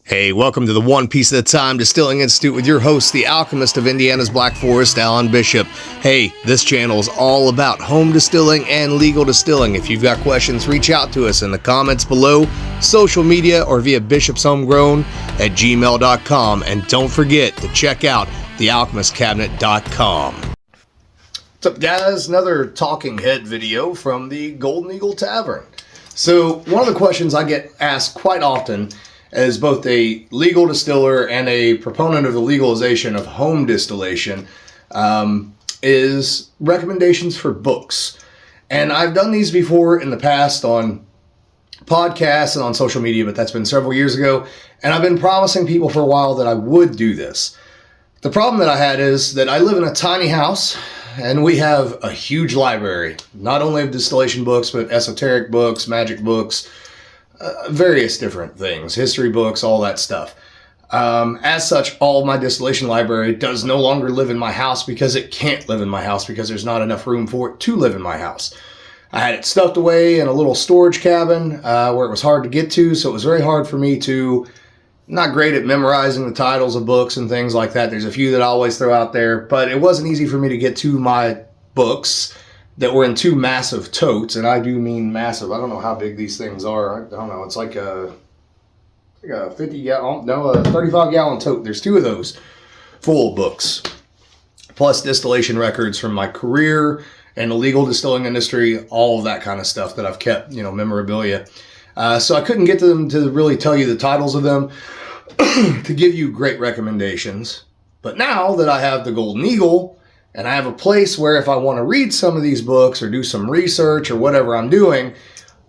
Hey, welcome to the One Piece at a Time Distilling Institute with your host, the alchemist of Indiana's Black Forest, Alan Bishop. Hey, this channel is all about home distilling and legal distilling. If you've got questions, reach out to us in the comments below, social media, or via bishopshomegrown@gmail.com. And don't forget to check out thealchemistcabinet.com. What's up, guys? Another talking head video from the Golden Eagle Tavern. So, one of the questions I get asked quite often as both a legal distiller and a proponent of the legalization of home distillation, is recommendations for books. And I've done these before in the past on podcasts and on social media, but that's been several years ago. And I've been promising people for a while that I would do this. The problem that I had is that I live in a tiny house and we have a huge library, not only of distillation books, but esoteric books, magic books, various different things, history books, all that stuff. As such, all of my distillation library does no longer live in my house because it can't live in my house because there's not enough room for it to live in my house. I had it stuffed away in a little storage cabin where it was hard to get to, so it was very hard for me to, not great at memorizing the titles of books and things like that. There's a few that I always throw out there, but it wasn't easy for me to get to my books that were in two massive totes, and I do mean massive. I don't know how big these things are. I don't know. It's like a 35-gallon tote. There's two of those full of books, plus distillation records from my career and the legal distilling industry, all of that kind of stuff that I've kept, memorabilia. So I couldn't get to them to really tell you the titles of them to give you great recommendations. But now that I have the Golden Eagle, and I have a place where if I want to read some of these books or do some research or whatever I'm doing,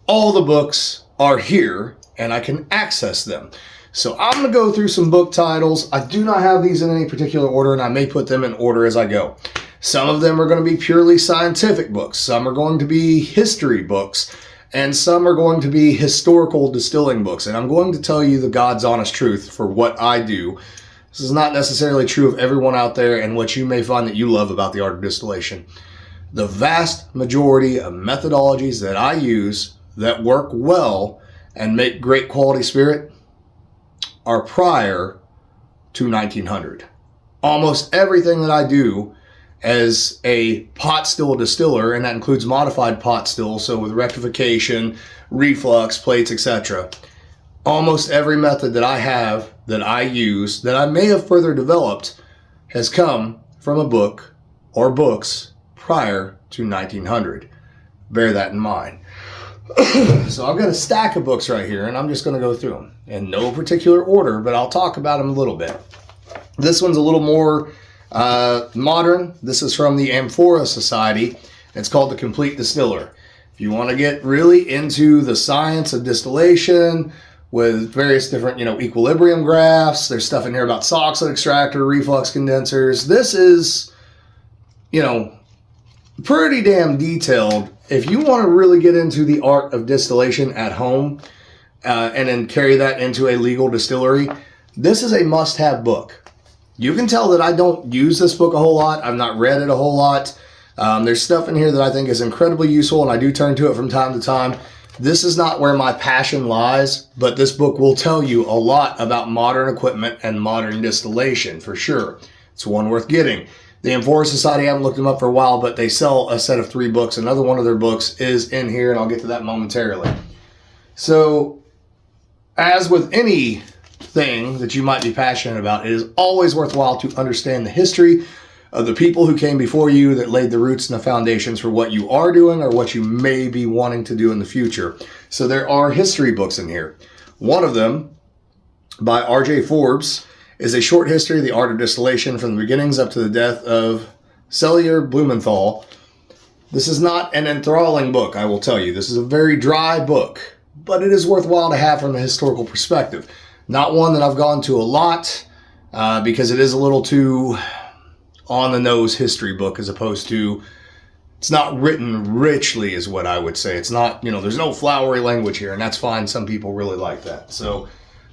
all the books are here and I can access them. So I'm going to go through some book titles. I do not have these in any particular order, and I may put them in order as I go. Some of them are going to be purely scientific books. Some are going to be history books, and some are going to be historical distilling books. And I'm going to tell you the God's honest truth for what I do. This is not necessarily true of everyone out there and what you may find that you love about the art of distillation. The vast majority of methodologies that I use that work well and make great quality spirit are prior to 1900. Almost everything that I do as a pot still distiller, and that includes modified pot still, so with rectification, reflux, plates, etc., almost every method that I have, that I use, that I may have further developed, has come from a book or books prior to 1900. Bear that in mind. So I've got a stack of books right here, and I'm just going to go through them in no particular order, but I'll talk about them a little bit. This one's a little more modern. This is from the Amphora Society. It's called The Complete Distiller. If you want to get really into the science of distillation, with various different, equilibrium graphs. There's stuff in here about oxide extractor, reflux condensers. This is, pretty damn detailed. If you want to really get into the art of distillation at home and then carry that into a legal distillery, this is a must-have book. You can tell that I don't use this book a whole lot. I've not read it a whole lot. There's stuff in here that I think is incredibly useful, and I do turn to it from time to time. This is not where my passion lies, but this book will tell you a lot about modern equipment and modern distillation, for sure. It's one worth getting. The Amphora Society, I haven't looked them up for a while, but they sell a set of 3 books. Another one of their books is in here, and I'll get to that momentarily. So, as with anything that you might be passionate about, it is always worthwhile to understand the history of the people who came before you that laid the roots and the foundations for what you are doing or what you may be wanting to do in the future. So there are history books in here. One of them, by R.J. Forbes, is a short history of the art of distillation from the beginnings up to the death of Cellier Blumenthal. This is not an enthralling book, I will tell you. This is a very dry book, but it is worthwhile to have from a historical perspective. Not one that I've gone to a lot because it is a little too on-the-nose history book as opposed to, it's not written richly is what I would say. It's not, there's no flowery language here, and that's fine. Some people really like that. So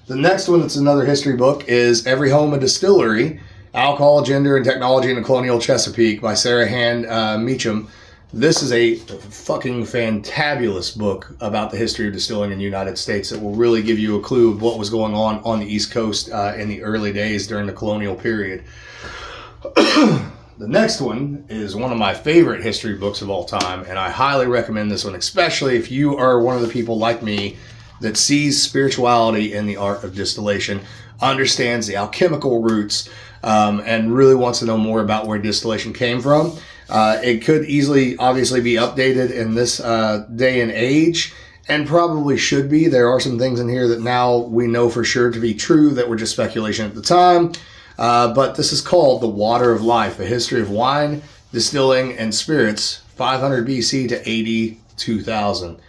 the next one that's another history book is Every Home a Distillery, Alcohol, Gender, and Technology in the Colonial Chesapeake by Sarah Hand Meacham. This is a fucking fantabulous book about the history of distilling in the United States that will really give you a clue of what was going on the East Coast in the early days during the colonial period. The next one is one of my favorite history books of all time, and I highly recommend this one, especially if you are one of the people like me that sees spirituality in the art of distillation, understands the alchemical roots, and really wants to know more about where distillation came from. It could easily, obviously, be updated in this day and age, and probably should be. There are some things in here that now we know for sure to be true that were just speculation at the time. But this is called The Water of Life, A History of Wine, Distilling, and Spirits, 500 BC to AD 2000.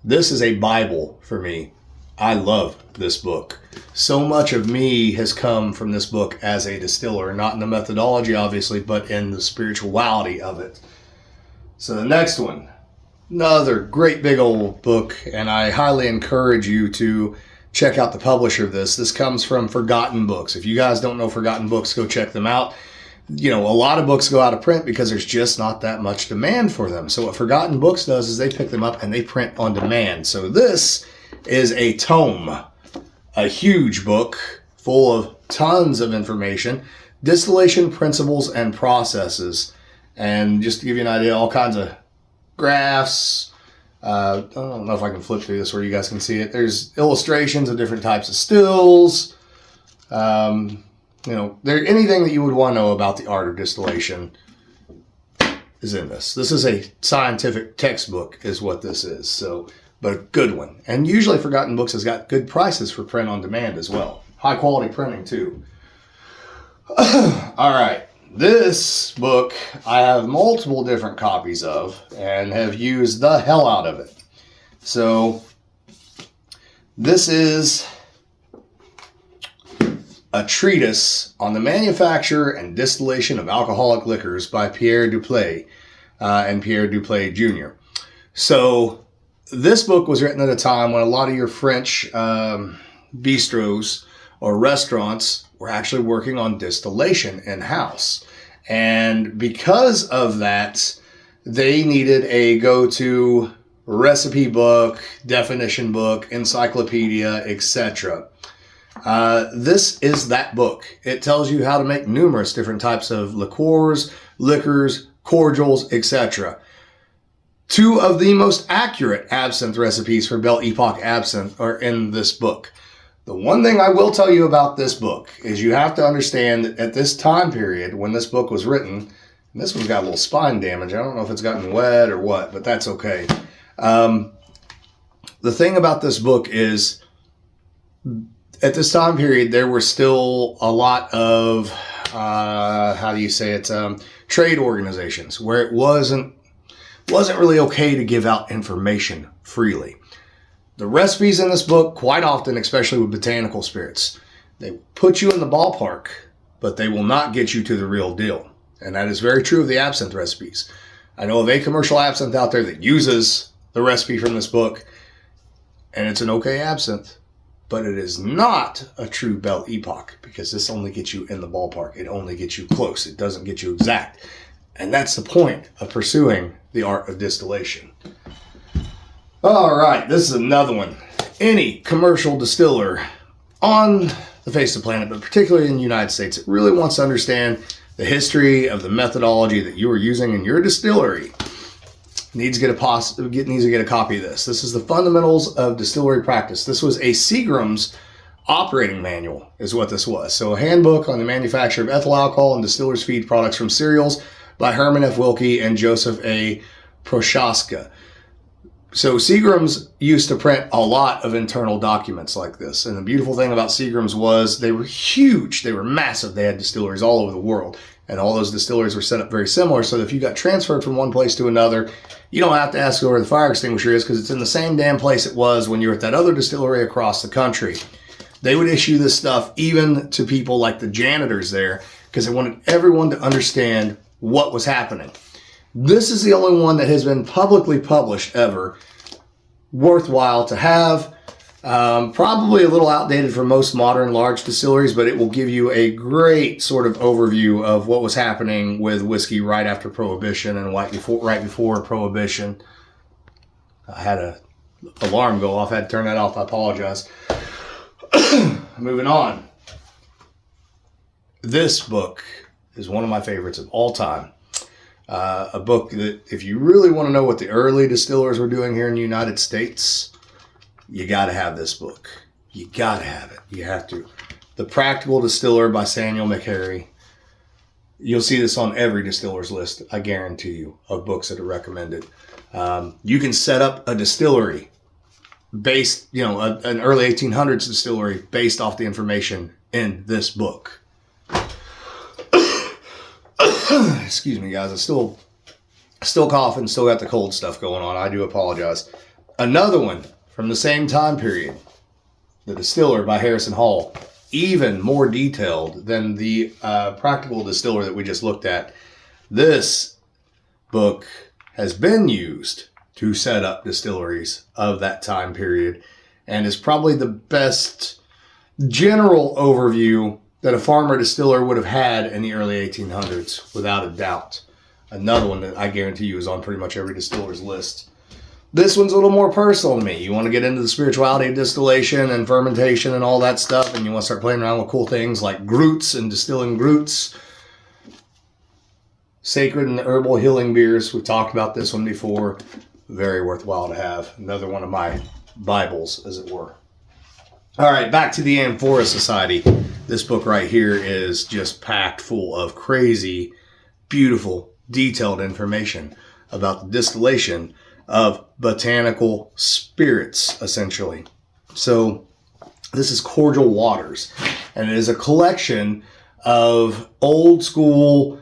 This is a Bible for me. I love this book. So much of me has come from this book as a distiller, not in the methodology, obviously, but in the spirituality of it. So the next one, another great big old book, and I highly encourage you to check out the publisher of this. This comes from Forgotten Books. If you guys don't know Forgotten Books, go check them out. You know, a lot of books go out of print because there's just not that much demand for them. So what Forgotten Books does is they pick them up and they print on demand. So this is a tome, a huge book full of tons of information, distillation principles and processes. And just to give you an idea, all kinds of graphs. I don't know if I can flip through this where you guys can see it. There's illustrations of different types of stills. You know, anything that you would want to know about the art of distillation is in this. This is a scientific textbook is what this is. So, but a good one. And usually Forgotten Books has got good prices for print on demand as well. High quality printing too. All right. This book I have multiple different copies of and have used the hell out of it. So this is a treatise on the manufacture and distillation of alcoholic liquors by Pierre Duplay and Pierre Duplay Jr. So this book was written at a time when a lot of your French bistros or restaurants were actually working on distillation in-house. And because of that, they needed a go-to recipe book, definition book, encyclopedia, etc. This is that book. It tells you how to make numerous different types of liqueurs, liquors, cordials, etc. Two of the most accurate absinthe recipes for Belle Epoque absinthe are in this book. The one thing I will tell you about this book is you have to understand that at this time period when this book was written, and this one's got a little spine damage. I don't know if it's gotten wet or what, but that's okay. The thing about this book is at this time period, there were still a lot of, trade organizations where it wasn't really okay to give out information freely. The recipes in this book, quite often, especially with botanical spirits, they put you in the ballpark, but they will not get you to the real deal. And that is very true of the absinthe recipes. I know of a commercial absinthe out there that uses the recipe from this book, and it's an okay absinthe, but it is not a true Belle Epoque because this only gets you in the ballpark. It only gets you close. It doesn't get you exact. And that's the point of pursuing the art of distillation. All right, this is another one. Any commercial distiller on the face of the planet, but particularly in the United States, that really wants to understand the history of the methodology that you are using in your distillery needs to get a copy of this. This is the Fundamentals of Distillery Practice. This was a Seagram's operating manual is what this was. So a handbook on the manufacture of ethyl alcohol and distillers feed products from cereals by Herman F. Wilkie and Joseph A. Prochaska. So Seagram's used to print a lot of internal documents like this. And the beautiful thing about Seagram's was they were huge. They were massive. They had distilleries all over the world. And all those distilleries were set up very similar. So that if you got transferred from one place to another, you don't have to ask where the fire extinguisher is because it's in the same damn place it was when you were at that other distillery across the country. They would issue this stuff even to people like the janitors there because they wanted everyone to understand what was happening. This is the only one that has been publicly published ever, worthwhile to have. Probably a little outdated for most modern large distilleries, but it will give you a great sort of overview of what was happening with whiskey right after Prohibition and right before Prohibition. I had an alarm go off. I had to turn that off. I apologize. Moving on. This book is one of my favorites of all time. A book that, if you really want to know what the early distillers were doing here in the United States, you got to have this book. You got to have it. You have to. The Practical Distiller by Samuel McHarry. You'll see this on every distiller's list, I guarantee you, of books that are recommended. You can set up a distillery based, an early 1800s distillery based off the information in this book. Excuse me, guys. I still coughing, still got the cold stuff going on. I do apologize. Another one from the same time period, The Distiller by Harrison Hall, even more detailed than the Practical Distiller that we just looked at. This book has been used to set up distilleries of that time period and is probably the best general overview that a farmer distiller would have had in the early 1800s, without a doubt. Another one that I guarantee you is on pretty much every distiller's list. This one's a little more personal to me. You want to get into the spirituality of distillation and fermentation and all that stuff, and you want to start playing around with cool things like groots and distilling groots. Sacred and Herbal Healing Beers. We've talked about this one before. Very worthwhile to have. Another one of my Bibles, as it were. All right, back to the Amphora Society. This book right here is just packed full of crazy, beautiful, detailed information about the distillation of botanical spirits, essentially. So this is Cordial Waters, and it is a collection of old school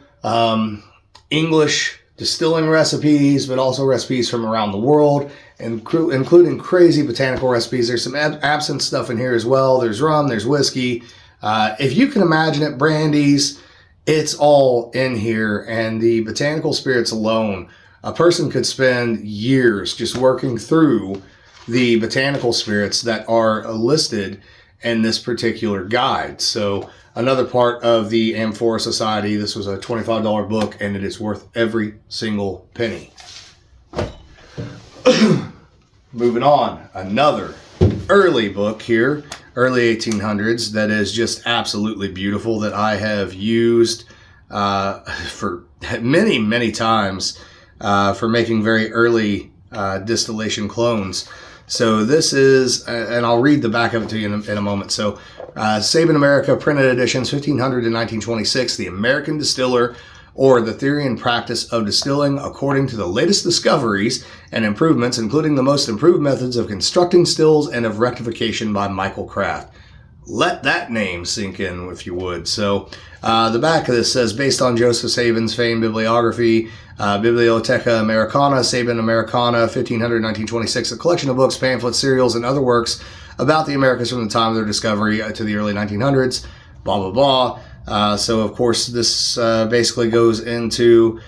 English distilling recipes, but also recipes from around the world, including crazy botanical recipes. There's some absinthe stuff in here as well. There's rum, there's whiskey. If you can imagine it, brandies, it's all in here. And the botanical spirits alone, a person could spend years just working through the botanical spirits that are listed in this particular guide. So another part of the Amphora Society. This was a $25 book, and it is worth every single penny. Moving on, another early book here, early 1800s, that is just absolutely beautiful, that I have used for many, many times for making very early distillation clones. So this is, and I'll read the back of it to you in a moment. So Sabin America, printed editions, 1500 to 1926, The American Distiller, or the Theory and Practice of Distilling according to the latest discoveries and improvements, including the most improved methods of constructing stills and of rectification, by Michael Kraft. Let that name sink in, if you would. So the back of this says, based on Joseph Sabin's famed bibliography, Bibliotheca Americana, Sabin Americana, 1500-1926, a collection of books, pamphlets, serials, and other works about the Americas from the time of their discovery to the early 1900s, blah, blah, blah. So, of course, this basically goes into,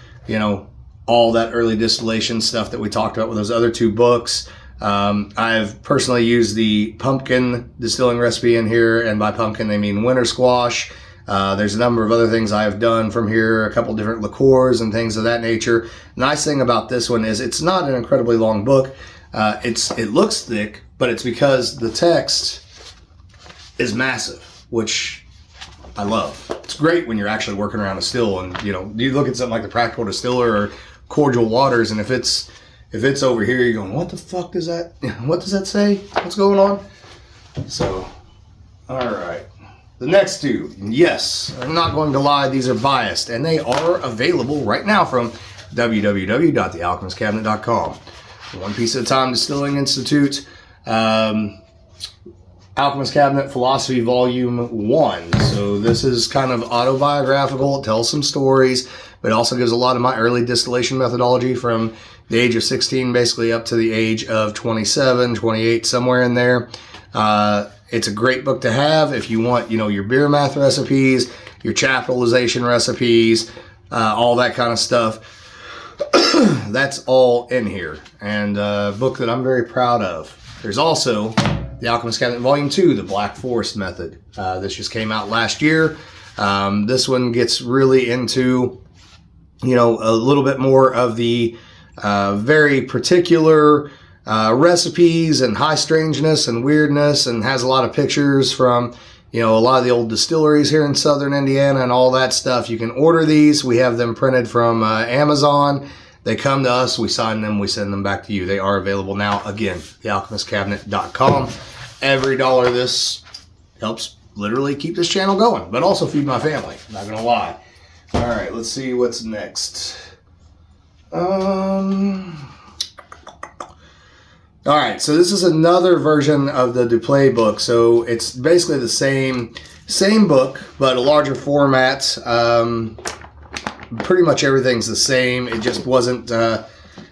all that early distillation stuff that we talked about with those other two books. I've personally used the pumpkin distilling recipe in here, and by pumpkin they mean winter squash. There's a number of other things I've done from here, a couple different liqueurs and things of that nature. The nice thing about this one is it's not an incredibly long book. It looks thick, but it's because the text is massive, which I love. It's great when you're actually working around a still, and you look at something like the Practical Distiller or Cordial Waters, and if it's over here, you're going, what the fuck does that? What does that say? What's going on? So, all right. The next two, yes, I'm not going to lie, these are biased, and they are available right now from www.thealchemistcabinet.com. One Piece at a Time Distilling Institute, Alchemist Cabinet Philosophy Volume 1. So this is kind of autobiographical. It tells some stories, but it also gives a lot of my early distillation methodology from the age of 16 basically up to the age of 27, 28, somewhere in there. It's a great book to have if you want, your beer math recipes, your chaptalization recipes, all that kind of stuff. That's all in here, and a book that I'm very proud of. There's also The Alchemist Cabinet Volume 2, The Black Forest Method. This just came out last year. This one gets really into, you know, a little bit more of the very particular recipes and high strangeness and weirdness, and has a lot of pictures from, you know, a lot of the old distilleries here in southern Indiana and all that stuff. You can order these. We have them printed from Amazon. They come to us, we sign them, we send them back to you. They are available now. Again, thealchemistcabinet.com. Every dollar of this helps literally keep this channel going, but also feed my family. I'm not gonna lie. All right, let's see what's next. All right, so this is another version of the Duplay book. So it's basically the same book, but a larger format. Pretty much everything's the same. It just wasn't.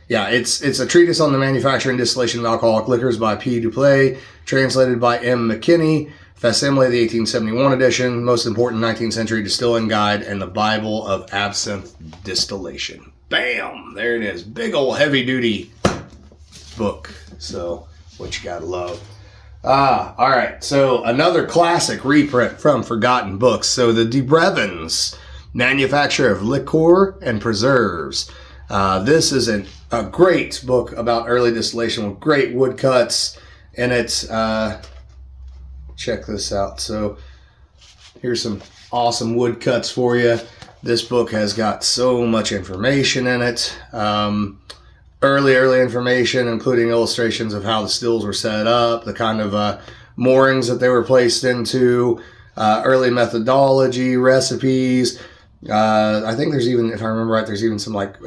It's a treatise on the manufacture and distillation of alcoholic liquors by P. Duplay, translated by M. McKinney. Facsimile, the 1871 edition. Most important 19th century distilling guide, and the Bible of absinthe distillation. Bam! There it is. Big old heavy duty book. So, what you gotta love. All right. So, another classic reprint from Forgotten Books. So, the De Brevins, Manufacture of Liqueur and Preserves. This is a great book about early distillation with great woodcuts in it. Check this out. So, here's some awesome woodcuts for you. This book has got so much information in it. Early information, including illustrations of how the stills were set up, the kind of moorings that they were placed into, early methodology, recipes. I think there's even, if I remember right, there's even some like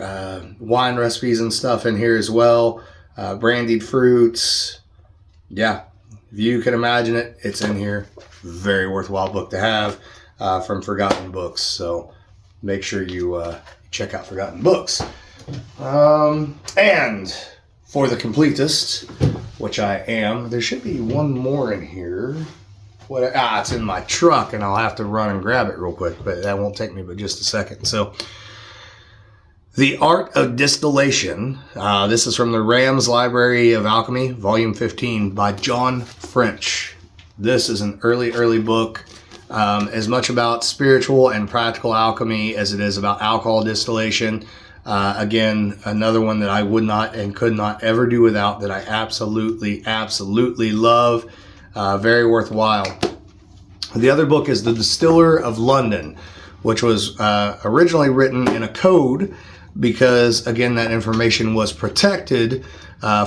wine recipes and stuff in here as well. Brandied fruits. Yeah, if you can imagine it, it's in here. Very worthwhile book to have from Forgotten Books. So make sure you check out Forgotten Books. And for the completist, which I am, there should be one more in here. It's in my truck, and I'll have to run and grab it real quick, but that won't take me but just a second. So, The Art of Distillation. This is from the Rams Library of Alchemy, Volume 15, by John French. This is an early book, as much about spiritual and practical alchemy as it is about alcohol distillation. Again, another one that I would not and could not ever do without, that I absolutely love. Very worthwhile. The other book is The Distiller of London, which was originally written in a code because, again, that information was protected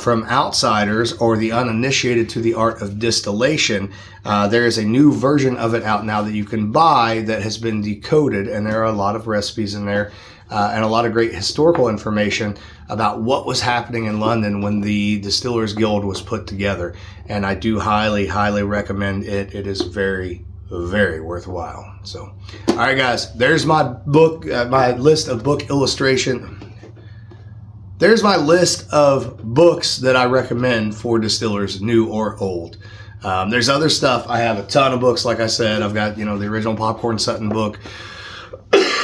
from outsiders or the uninitiated to the art of distillation. There is a new version of it out now that you can buy that has been decoded, and there are a lot of recipes in there. And a lot of great historical information about what was happening in London when the Distillers Guild was put together. And I do highly recommend it. It is very worthwhile. So, all right, guys, there's my book, my list of book illustration. There's my list of books that I recommend for distillers, new or old. There's other stuff. I have a ton of books, like I said. I've got, the original Popcorn Sutton book,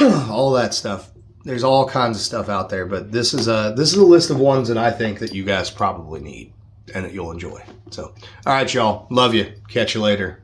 all that stuff. There's all kinds of stuff out there, but this is a list of ones that I think that you guys probably need and that you'll enjoy. So, all right, y'all. Love you. Catch you later.